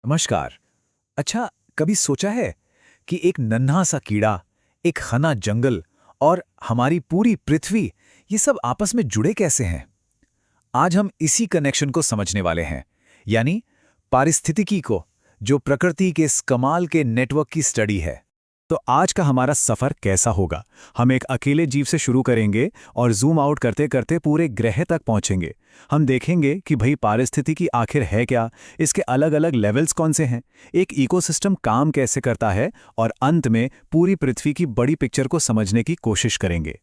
नमस्कार। अच्छा, कभी सोचा है कि एक नन्हा सा कीड़ा, एक घना जंगल और हमारी पूरी पृथ्वी, ये सब आपस में जुड़े कैसे हैं? आज हम इसी कनेक्शन को समझने वाले हैं, यानी पारिस्थितिकी को, जो प्रकृति के इस कमाल के नेटवर्क की स्टडी है। तो आज का हमारा सफर कैसा होगा? हम एक अकेले जीव से शुरू करेंगे और जूम आउट करते करते पूरे ग्रह तक पहुंचेंगे। हम देखेंगे कि भाई पारिस्थितिकी आखिर है क्या, इसके अलग अलग लेवल्स कौन से हैं, एक इकोसिस्टम काम कैसे करता है, और अंत में पूरी पृथ्वी की बड़ी पिक्चर को समझने की कोशिश करेंगे।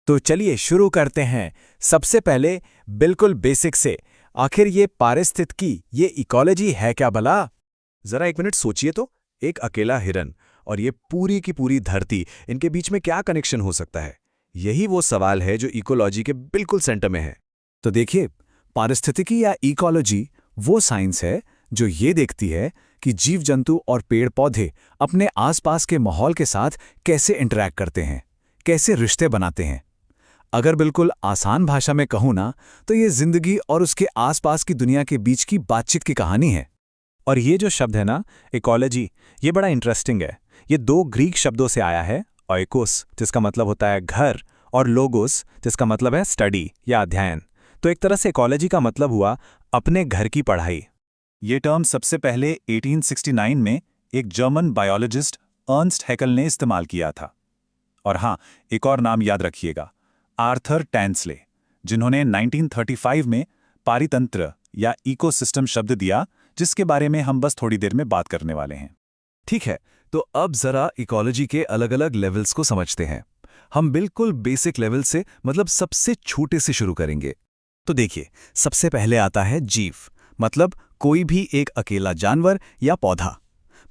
तो चलिए शुरू करते हैं। सबसे पहले बिल्कुल बेसिक से, आखिर ये पारिस्थितिकी, ये इकोलॉजी है क्या भला? जरा एक मिनट सोचिए तो, एक अकेला हिरन और ये पूरी की पूरी धरती, इनके बीच में क्या कनेक्शन हो सकता है? यही वो सवाल है जो इकोलॉजी के बिल्कुल सेंटर में है। तो देखिए, पारिस्थितिकी या इकोलॉजी वो साइंस है जो ये देखती है कि जीव जंतु और पेड़ पौधे अपने आसपास के माहौल के साथ कैसे इंटरैक्ट करते हैं, कैसे रिश्ते बनाते हैं। अगर बिल्कुल आसान भाषा में कहूँ ना, तो ये जिंदगी और उसके आसपास की दुनिया के बीच की बातचीत की कहानी है। और ये जो शब्द है ना, इकोलॉजी, ये बड़ा इंटरेस्टिंग है। ये दो ग्रीक शब्दों से आया है, ओइकोस जिसका मतलब होता है घर, और लोगोस जिसका मतलब है स्टडी या अध्ययन। तो एक तरह से इकोलॉजी का मतलब हुआ अपने घर की पढ़ाई। ये टर्म सबसे पहले 1869 में एक जर्मन बायोलॉजिस्ट अर्नस्ट हैकेल ने इस्तेमाल किया था। और हाँ, एक और नाम याद रखिएगा, आर्थर टैंसले, जिन्होंने 1935 में पारितंत्र या इकोसिस्टम शब्द दिया, जिसके बारे में हम बस थोड़ी देर में बात करने वाले हैं। ठीक है, तो अब जरा इकोलॉजी के अलग अलग लेवल्स को समझते हैं। हम बिल्कुल बेसिक लेवल से, मतलब सबसे छोटे से शुरू करेंगे। तो देखिए, सबसे पहले आता है जीव, मतलब कोई भी एक अकेला जानवर या पौधा।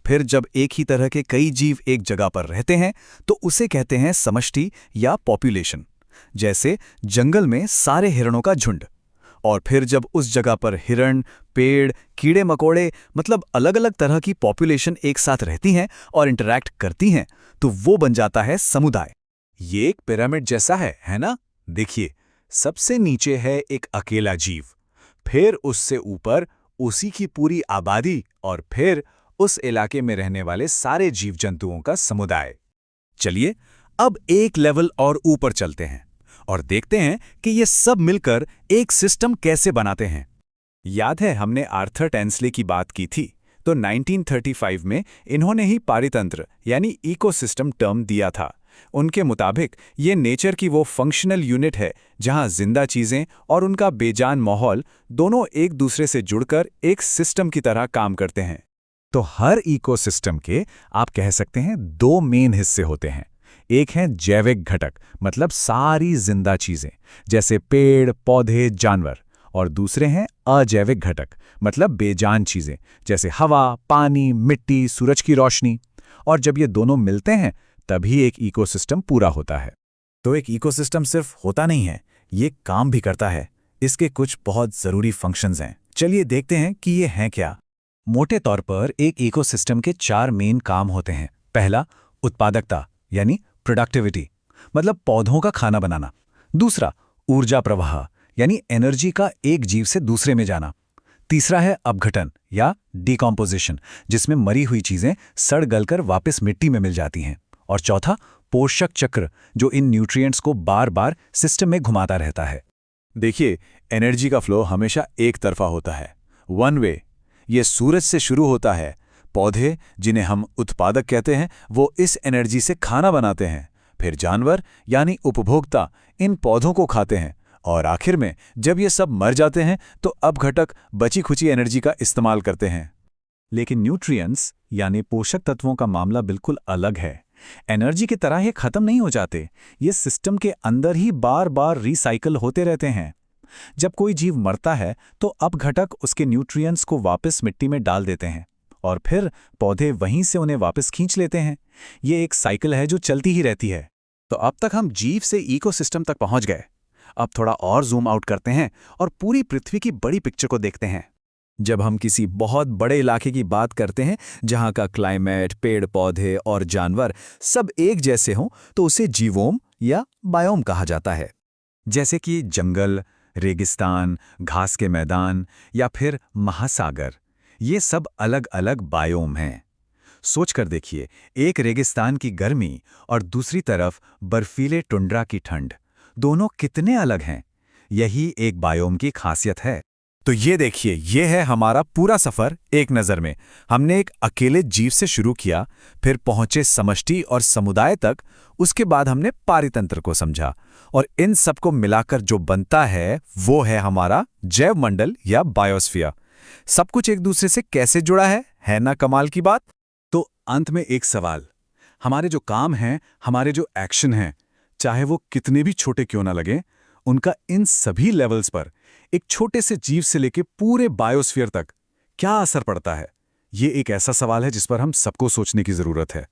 फिर जब एक ही तरह के कई जीव एक जगह पर रहते हैं तो उसे कहते हैं समष्टि या पॉपुलेशन, जैसे जंगल में सारे हिरणों का झुंड। और फिर जब उस जगह पर हिरण, पेड़, कीड़े मकोड़े, मतलब अलग अलग तरह की पॉपुलेशन एक साथ रहती हैं और इंटरैक्ट करती हैं, तो वो बन जाता है समुदाय। ये एक पिरामिड जैसा है ना? देखिए, सबसे नीचे है एक अकेला जीव, फिर उससे ऊपर उसी की पूरी आबादी, और फिर उस इलाके में रहने वाले सारे जीव जंतुओं का समुदाय। चलिए अब एक लेवल और ऊपर चलते हैं और देखते हैं कि ये सब मिलकर एक सिस्टम कैसे बनाते हैं। याद है हमने आर्थर टैंसले की बात की थी, तो 1935 में इन्होंने ही पारितंत्र यानी इकोसिस्टम टर्म दिया था। उनके मुताबिक ये नेचर की वो फंक्शनल यूनिट है जहां जिंदा चीजें और उनका बेजान माहौल दोनों एक दूसरे से जुड़कर एक सिस्टम की तरह काम करते हैं। तो हर इकोसिस्टम के आप कह सकते हैं दो मेन हिस्से होते हैं। एक है जैविक घटक, मतलब सारी जिंदा चीजें जैसे पेड़, पौधे, जानवर, और दूसरे हैं अजैविक घटक, मतलब बेजान चीजें जैसे हवा, पानी, मिट्टी, सूरज की रोशनी। और जब ये दोनों मिलते हैं तभी एक इकोसिस्टम पूरा होता है। तो एक इकोसिस्टम सिर्फ होता नहीं है, ये काम भी करता है। इसके कुछ बहुत जरूरी फंक्शंस हैं। चलिए देखते हैं कि ये हैं क्या। मोटे तौर पर एक इकोसिस्टम के 4 मेन काम होते हैं। पहला, उत्पादकता यानी प्रोडक्टिविटी, मतलब पौधों का खाना बनाना। दूसरा, ऊर्जा प्रवाह यानी एनर्जी का एक जीव से दूसरे में जाना। तीसरा है अपघटन या डिकॉम्पोजिशन, जिसमें मरी हुई चीजें सड़ गलकर वापस मिट्टी में मिल जाती हैं। और चौथा, पोषक चक्र, जो इन न्यूट्रिएंट्स को बार बार सिस्टम में घुमाता रहता है। देखिए, एनर्जी का फ्लो हमेशा एक तरफा होता है, वन वे। ये सूरज से शुरू होता है। पौधे, जिन्हें हम उत्पादक कहते हैं, वो इस एनर्जी से खाना बनाते हैं। फिर जानवर यानी उपभोक्ता इन पौधों को खाते हैं। और आखिर में जब ये सब मर जाते हैं तो अपघटक बची खुची एनर्जी का इस्तेमाल करते हैं। लेकिन न्यूट्रिएंट्स यानी पोषक तत्वों का मामला बिल्कुल अलग है। एनर्जी की तरह ये खत्म नहीं हो जाते, ये सिस्टम के अंदर ही बार बार रिसाइकल होते रहते हैं। जब कोई जीव मरता है तो अपघटक उसके न्यूट्रिएंट्स को वापस मिट्टी में डाल देते हैं और फिर पौधे वहीं से उन्हें वापस खींच लेते हैं। ये एक साइकिल है जो चलती ही रहती है। तो अब तक हम जीव से इकोसिस्टम तक पहुंच गए। अब थोड़ा और जूम आउट करते हैं और पूरी पृथ्वी की बड़ी पिक्चर को देखते हैं। जब हम किसी बहुत बड़े इलाके की बात करते हैं जहां का क्लाइमेट, पेड़ पौधे और जानवर सब एक जैसे हों, तो उसे जीवोम या बायोम कहा जाता है। जैसे कि जंगल, रेगिस्तान, घास के मैदान या फिर महासागर, ये सब अलग अलग बायोम हैं। सोच कर देखिए, एक रेगिस्तान की गर्मी और दूसरी तरफ बर्फीले टुंड्रा की ठंड, दोनों कितने अलग हैं। यही एक बायोम की खासियत है। तो ये देखिए, ये है हमारा पूरा सफर एक नज़र में। हमने एक अकेले जीव से शुरू किया, फिर पहुंचे समष्टि और समुदाय तक, उसके बाद हमने पारितंत्र को समझा, और इन सबको मिलाकर जो बनता है वो है हमारा जैव मंडल या बायोस्फीयर। सब कुछ एक दूसरे से कैसे जुड़ा है ना कमाल की बात। तो अंत में एक सवाल, हमारे जो काम हैं, हमारे जो एक्शन हैं, चाहे वो कितने भी छोटे क्यों ना लगें, उनका इन सभी लेवल्स पर एक छोटे से जीव से लेकर पूरे बायोस्फीयर तक क्या असर पड़ता है? ये एक ऐसा सवाल है जिस पर हम सबको सोचने की जरूरत है।